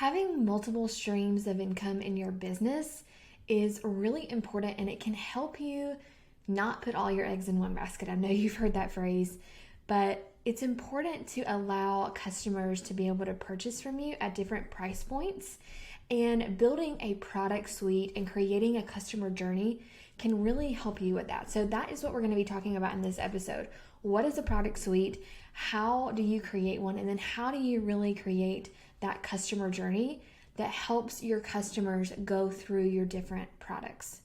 having multiple streams of income in your business is really important, and it can help you not put all your eggs in one basket. I know you've heard that phrase, but it's important to allow customers to be able to purchase from you at different price points. And building a product suite and creating a customer journey can really help you with that. So that is what we're going to be talking about in this episode. What is a product suite? How do you create one? And then how do you really create that customer journey that helps your customers go through your different products?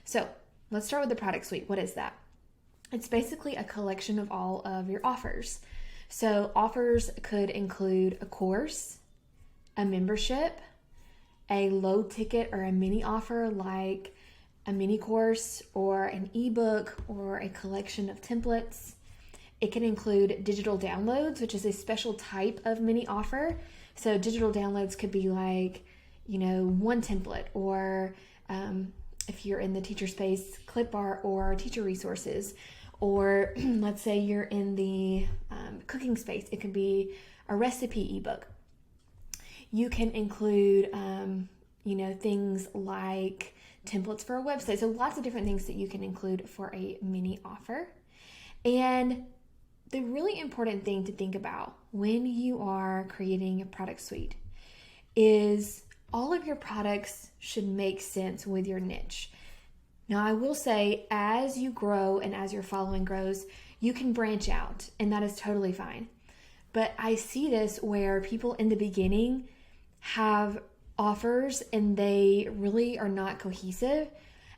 So let's start with the product suite. What is that? It's basically a collection of all of your offers. So offers could include a course, a membership, a low ticket or a mini offer like a mini course or an ebook or a collection of templates. It can include digital downloads, which is a special type of mini offer. So digital downloads could be like, one template, or if you're in the teacher space, clip art or teacher resources. Or let's say you're in the cooking space, it could be a recipe ebook. You can include, things like templates for a website. So lots of different things that you can include for a mini offer. And the really important thing to think about when you are creating a product suite is all of your products should make sense with your niche. Now, I will say, as you grow and as your following grows, you can branch out, and that is totally fine. But I see this where people in the beginning have offers and they really are not cohesive.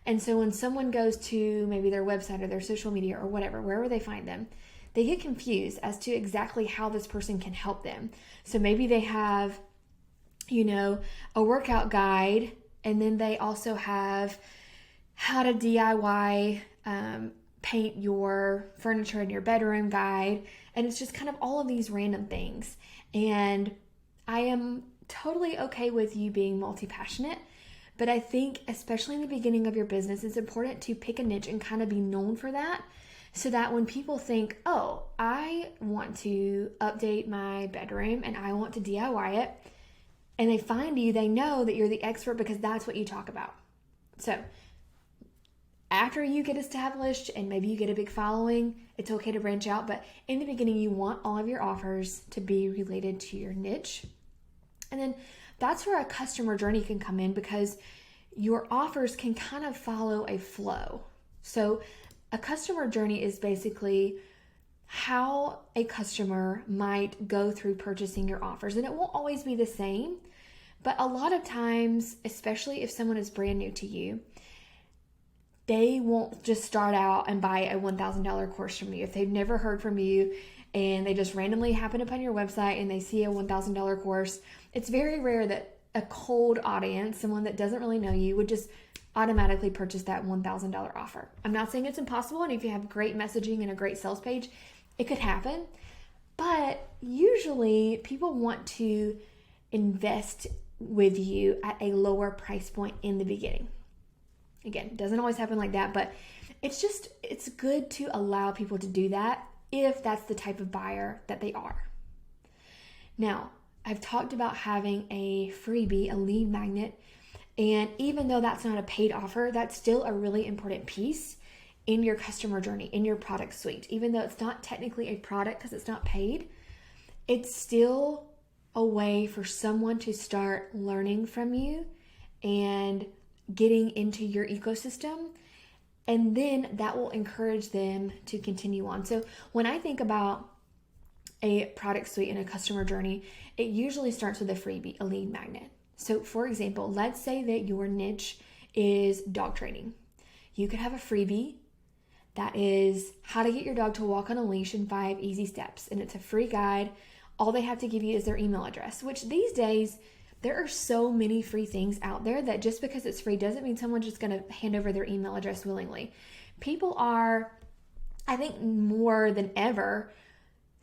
And so when someone goes to maybe their website or their social media or whatever, wherever they find them, they get confused as to exactly how this person can help them. So maybe they have, a workout guide, and then they also have how to DIY paint your furniture in your bedroom guide. And it's just kind of all of these random things. And I am totally okay with you being multi-passionate, but I think especially in the beginning of your business, it's important to pick a niche and kind of be known for that, so that when people think, oh, I want to update my bedroom and I want to DIY it, and they find you, they know that you're the expert because that's what you talk about. So after you get established and maybe you get a big following, it's okay to branch out. But in the beginning, you want all of your offers to be related to your niche. And then that's where a customer journey can come in, because your offers can kind of follow a flow. So a customer journey is basically how a customer might go through purchasing your offers. And it won't always be the same, but a lot of times, especially if someone is brand new to you, they won't just start out and buy a $1,000 course from you. If they've never heard from you and they just randomly happen upon your website and they see a $1,000 course, it's very rare that a cold audience, someone that doesn't really know you, would just automatically purchase that $1,000 offer. I'm not saying it's impossible, and if you have great messaging and a great sales page, it could happen. But usually people want to invest with you at a lower price point in the beginning. Again, it doesn't always happen like that, but it's good to allow people to do that if that's the type of buyer that they are. Now, I've talked about having a freebie, a lead magnet, and even though that's not a paid offer, that's still a really important piece in your customer journey, in your product suite. Even though it's not technically a product because it's not paid, it's still a way for someone to start learning from you and getting into your ecosystem, and then that will encourage them to continue on. So when I think about a product suite and a customer journey, it usually starts with a freebie, a lead magnet. So for example, let's say that your niche is dog training. You could have a freebie that is how to get your dog to walk on a leash in 5 easy steps. And it's a free guide. All they have to give you is their email address, which these days, there are so many free things out there that just because it's free doesn't mean someone's just going to hand over their email address willingly. People are, I think, more than ever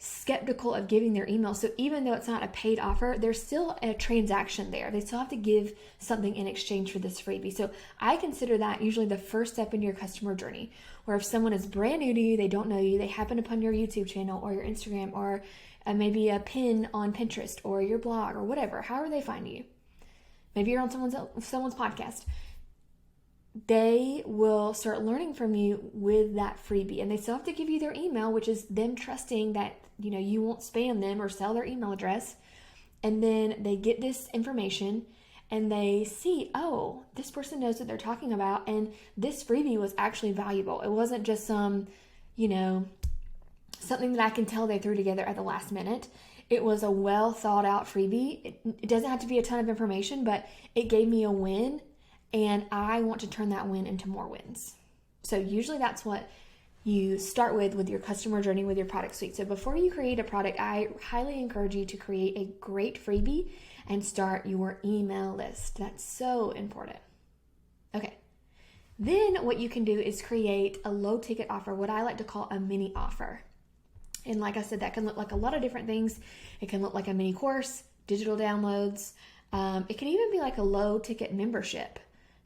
skeptical of giving their email. So even though it's not a paid offer, there's still a transaction there. They still have to give something in exchange for this freebie. So I consider that usually the first step in your customer journey, where if someone is brand new to you, they don't know you, they happen upon your YouTube channel or your Instagram or maybe a pin on Pinterest or your blog or whatever, however they find you. maybe you're on someone's podcast, they will start learning from you with that freebie. And they still have to give you their email, which is them trusting that, you won't spam them or sell their email address. And then they get this information and they see, oh, this person knows what they're talking about. And this freebie was actually valuable. It wasn't just some, something that I can tell they threw together at the last minute. It was a well thought out freebie. It doesn't have to be a ton of information, but it gave me a win. And I want to turn that win into more wins. So usually that's what you start with your customer journey, with your product suite. So before you create a product, I highly encourage you to create a great freebie and start your email list. That's so important. Okay. Then what you can do is create a low ticket offer, what I like to call a mini offer. And like I said, that can look like a lot of different things. It can look like a mini course, digital downloads. It can even be like a low ticket membership.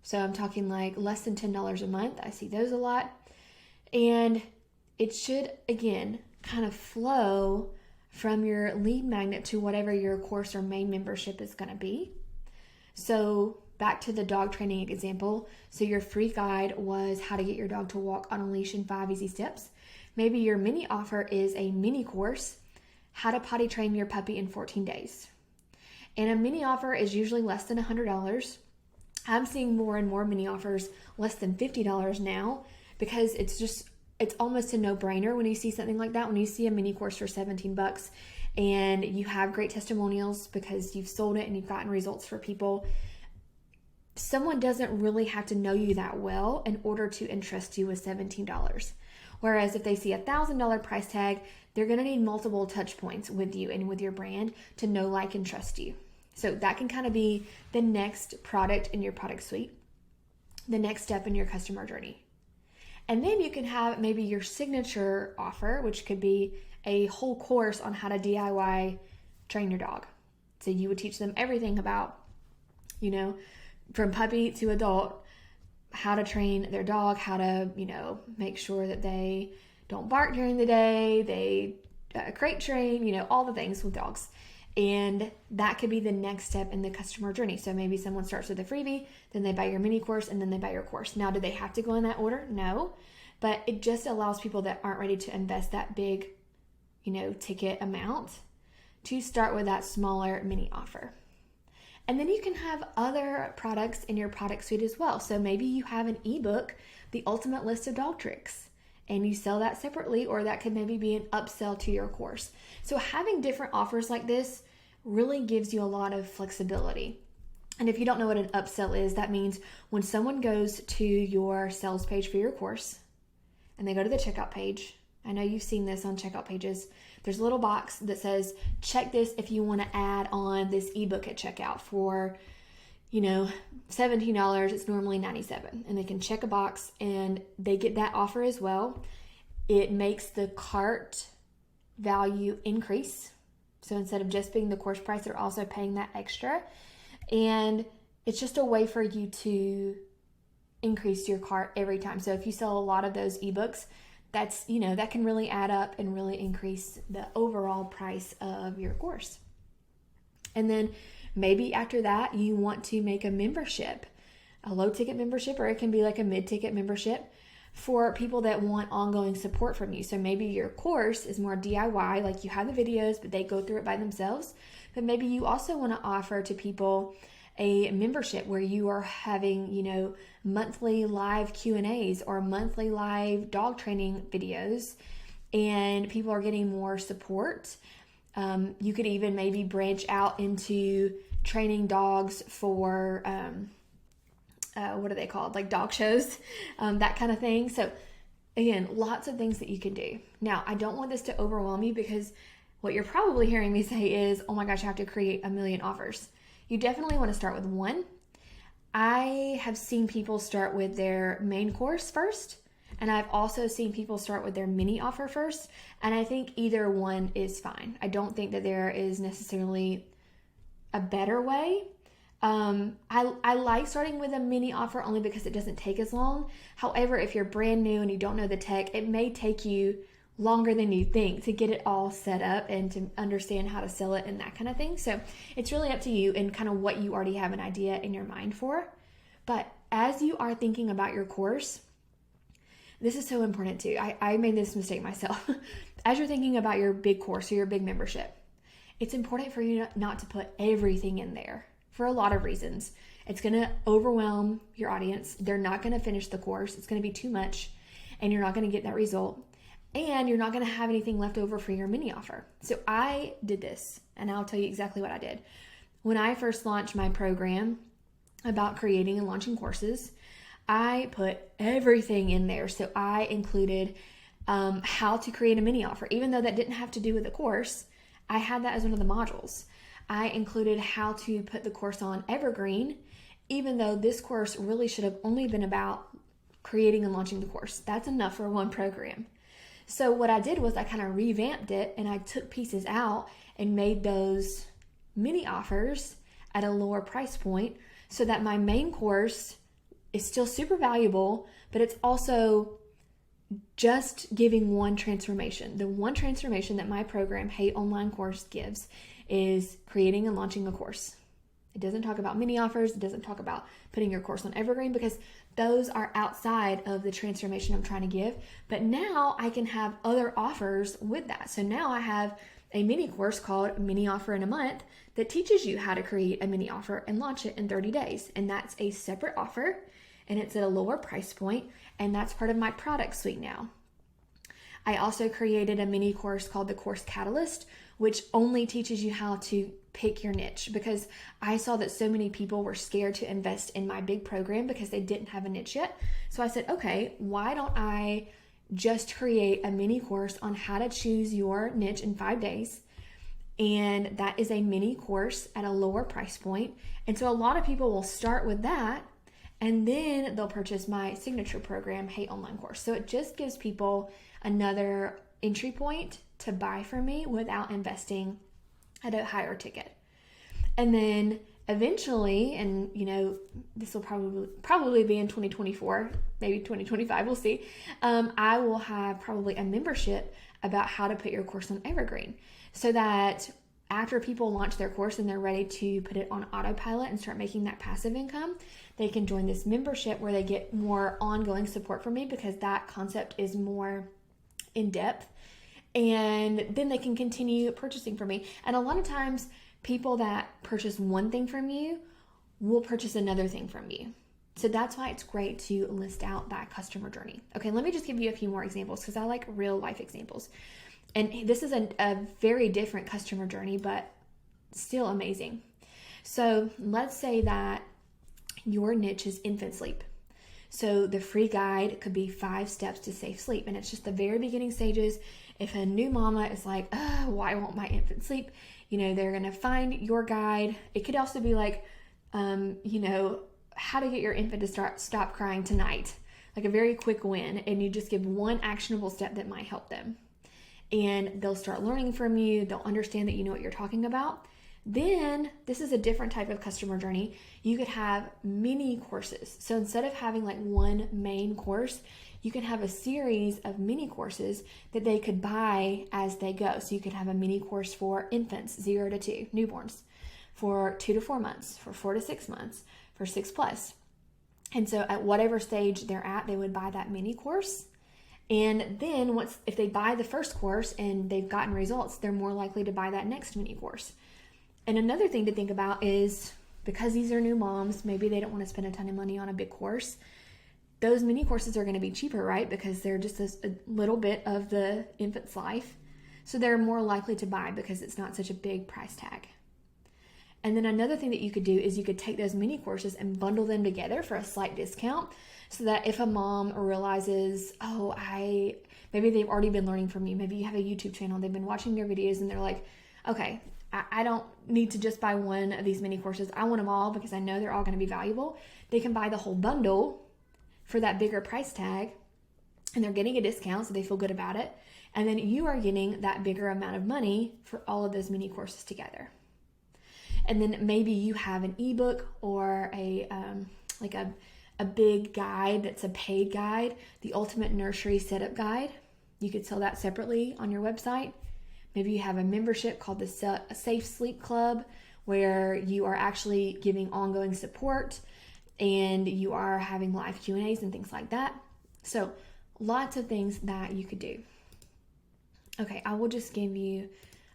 So I'm talking like less than $10 a month. I see those a lot. And it should, again, kind of flow from your lead magnet to whatever your course or main membership is going to be. So back to the dog training example. So your free guide was how to get your dog to walk on a leash in 5 easy steps. Maybe your mini offer is a mini course, how to potty train your puppy in 14 days. And a mini offer is usually less than $100. I'm seeing more and more mini offers less than $50 now, because it's almost a no-brainer when you see something like that. When you see a mini course for $17 and you have great testimonials because you've sold it and you've gotten results for people, someone doesn't really have to know you that well in order to entrust you with $17. Whereas if they see a $1,000 price tag, they're going to need multiple touch points with you and with your brand to know, like, and trust you. So that can kind of be the next product in your product suite, the next step in your customer journey. And then you can have maybe your signature offer, which could be a whole course on how to DIY train your dog. So you would teach them everything about, from puppy to adult, how to train their dog, how to, make sure that they don't bark during the day, they crate train, all the things with dogs. And that could be the next step in the customer journey. So maybe someone starts with a freebie, then they buy your mini course, and then they buy your course. Now, do they have to go in that order? No. But it just allows people that aren't ready to invest that big, ticket amount to start with that smaller mini offer. And then you can have other products in your product suite as well. So maybe you have an ebook, The Ultimate List of Dog Tricks, and you sell that separately, or that could maybe be an upsell to your course. So having different offers like this really gives you a lot of flexibility. And if you don't know what an upsell is, that means when someone goes to your sales page for your course and they go to the checkout page, I know you've seen this on checkout pages, there's a little box that says, check this if you want to add on this ebook at checkout for, $17. It's normally $97. And they can check a box and they get that offer as well. It makes the cart value increase. So instead of just being the course price, they're also paying that extra. And it's just a way for you to increase your cart every time. So if you sell a lot of those ebooks, that's, that can really add up and really increase the overall price of your course. And then maybe after that, you want to make a membership, a low ticket membership, or it can be like a mid-ticket membership for people that want ongoing support from you. So maybe your course is more DIY, like you have the videos, but they go through it by themselves. But maybe you also want to offer to people a membership where you are having, monthly live Q&As or monthly live dog training videos, and people are getting more support. You could even maybe branch out into training dogs for, what are they called? Like dog shows, that kind of thing. So again, lots of things that you can do. Now, I don't want this to overwhelm you, because what you're probably hearing me say is, oh my gosh, I have to create a million offers. You definitely want to start with one. I have seen people start with their main course first, and I've also seen people start with their mini offer first, and I think either one is fine. I don't think that there is necessarily a better way. I like starting with a mini offer only because it doesn't take as long. However, if you're brand new and you don't know the tech, it may take you longer than you think to get it all set up and to understand how to sell it and that kind of thing. So it's really up to you and kind of what you already have an idea in your mind for. But as you are thinking about your course, this is so important too. I made this mistake myself. As you're thinking about your big course or your big membership, it's important for you not to put everything in there for a lot of reasons. It's going to overwhelm your audience. They're not going to finish the course. It's going to be too much and you're not going to get that result. And you're not going to have anything left over for your mini offer. So I did this, and I'll tell you exactly what I did. When I first launched my program about creating and launching courses, I put everything in there. So I included how to create a mini offer. Even though that didn't have to do with the course, I had that as one of the modules. I included how to put the course on evergreen, even though this course really should have only been about creating and launching the course. That's enough for one program. So what I did was I kind of revamped it and I took pieces out and made those mini offers at a lower price point so that my main course is still super valuable, but it's also just giving one transformation. The one transformation that my program, Hey Online Course, gives is creating and launching a course. It doesn't talk about mini offers. It doesn't talk about putting your course on evergreen because those are outside of the transformation I'm trying to give. But now I can have other offers with that. So now I have a mini course called Mini Offer in a Month that teaches you how to create a mini offer and launch it in 30 days. And that's a separate offer and it's at a lower price point. And that's part of my product suite now. I also created a mini course called the Course Catalyst, which only teaches you how to pick your niche because I saw that so many people were scared to invest in my big program because they didn't have a niche yet. So I said, okay, why don't I just create a mini course on how to choose your niche in 5 days? And that is a mini course at a lower price point. And so a lot of people will start with that and then they'll purchase my signature program, Hey Online Course. So it just gives people another entry point to buy from me without investing at a higher ticket. And then eventually, and this will probably be in 2024, maybe 2025, we'll see. I will have probably a membership about how to put your course on evergreen so that after people launch their course and they're ready to put it on autopilot and start making that passive income, they can join this membership where they get more ongoing support from me because that concept is more in depth. And then they can continue purchasing from me. And a lot of times people that purchase one thing from you will purchase another thing from you. So that's why it's great to list out that customer journey. Okay, let me just give you a few more examples because I like real life examples. And this is a very different customer journey, but still amazing. So let's say that your niche is infant sleep. So the free guide could be 5 steps to safe sleep. And it's just the very beginning stages. If a new mama is like, oh, why won't my infant sleep? They're going to find your guide. It could also be like, how to get your infant to stop crying tonight. Like a very quick win. And you just give one actionable step that might help them. And they'll start learning from you. They'll understand that you know what you're talking about. Then this is a different type of customer journey. You could have mini courses. So instead of having like one main course, you can have a series of mini courses that they could buy as they go. So you could have a mini course for infants, 0 to 2, newborns, for 2 to 4 months, for 4 to 6 months, for 6+. And so at whatever stage they're at, they would buy that mini course. And then if they buy the first course and they've gotten results, they're more likely to buy that next mini course. And another thing to think about is because these are new moms, maybe they don't want to spend a ton of money on a big course. Those mini courses are going to be cheaper, right? Because they're just a little bit of the infant's life. So they're more likely to buy because it's not such a big price tag. And then another thing that you could do is you could take those mini courses and bundle them together for a slight discount so that if a mom realizes, maybe they've already been learning from you. Maybe you have a YouTube channel. They've been watching your videos and they're like, okay, I don't need to just buy one of these mini courses. I want them all because I know they're all going to be valuable. They can buy the whole bundle for that bigger price tag and they're getting a discount so they feel good about it. And then you are getting that bigger amount of money for all of those mini courses together. And then maybe you have an ebook or a big guide that's a paid guide, the Ultimate Nursery Setup Guide. You could sell that separately on your website. Maybe you have a membership called the Safe Sleep Club, where you are actually giving ongoing support and you are having live Q&As and things like that. So lots of things that you could do. Okay, I will just give you,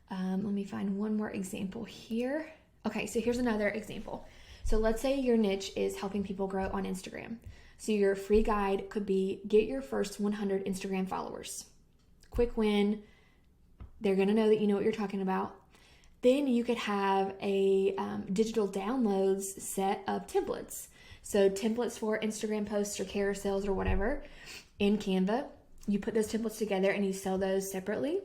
let me find one more example here. Okay, so here's another example. So let's say your niche is helping people grow on Instagram. So your free guide could be get your first 100 Instagram followers. Quick win. They're going to know that you know what you're talking about. Then you could have a digital downloads set of templates. So templates for Instagram posts or carousels or whatever in Canva. You put those templates together and you sell those separately.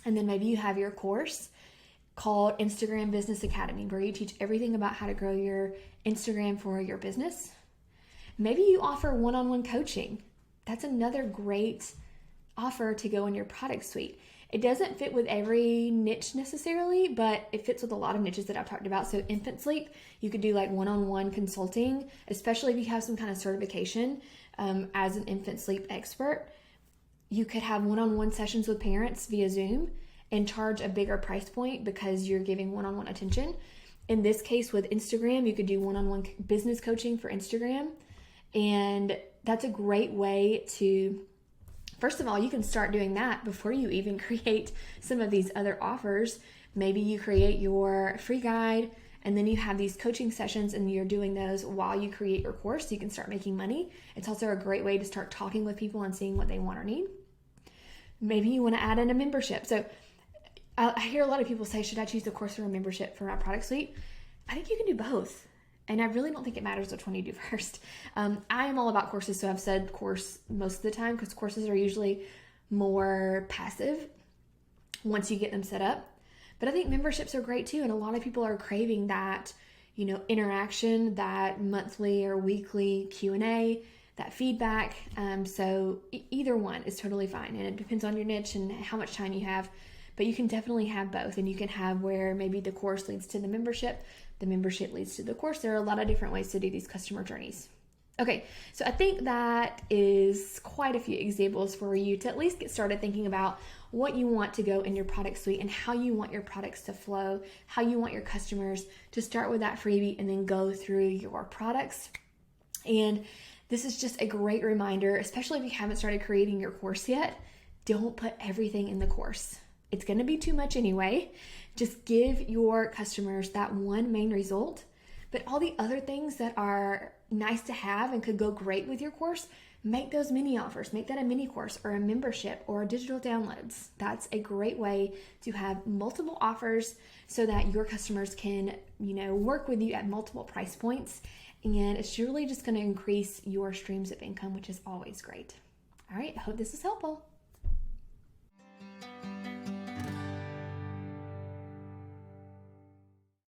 And then maybe you have your course called Instagram Business Academy, where you teach everything about how to grow your Instagram for your business. Maybe you offer one-on-one coaching. That's another great offer to go in your product suite. It doesn't fit with every niche necessarily, but it fits with a lot of niches that I've talked about. So infant sleep, you could do like one-on-one consulting, especially if you have some kind of certification as an infant sleep expert. You could have one-on-one sessions with parents via Zoom and charge a bigger price point because you're giving one-on-one attention. In this case with Instagram, you could do one-on-one business coaching for Instagram. And that's a great way to, first of all, you can start doing that before you even create some of these other offers. Maybe you create your free guide and then you have these coaching sessions and you're doing those while you create your course so you can start making money. It's also a great way to start talking with people and seeing what they want or need. Maybe you want to add in a membership. So I hear a lot of people say, should I choose a course or a membership for my product suite? I think you can do both. And I really don't think it matters which one you do first. I am all about courses, so I've said course most of the time because courses are usually more passive once you get them set up. But I think memberships are great too, and a lot of people are craving that, interaction, that monthly or weekly Q&A, that feedback. So either one is totally fine, and it depends on your niche and how much time you have. But you can definitely have both, and you can have where maybe the course leads to the membership leads to the course. There are a lot of different ways to do these customer journeys. Okay, so I think that is quite a few examples for you to at least get started thinking about what you want to go in your product suite and how you want your products to flow, how you want your customers to start with that freebie and then go through your products. And this is just a great reminder, especially if you haven't started creating your course yet, don't put everything in the course. It's going to be too much anyway. Just give your customers that one main result, but all the other things that are nice to have and could go great with your course, make those mini offers. Make that a mini course or a membership or digital downloads. That's a great way to have multiple offers so that your customers can, work with you at multiple price points. And it's really just going to increase your streams of income, which is always great. All right, I hope this is helpful.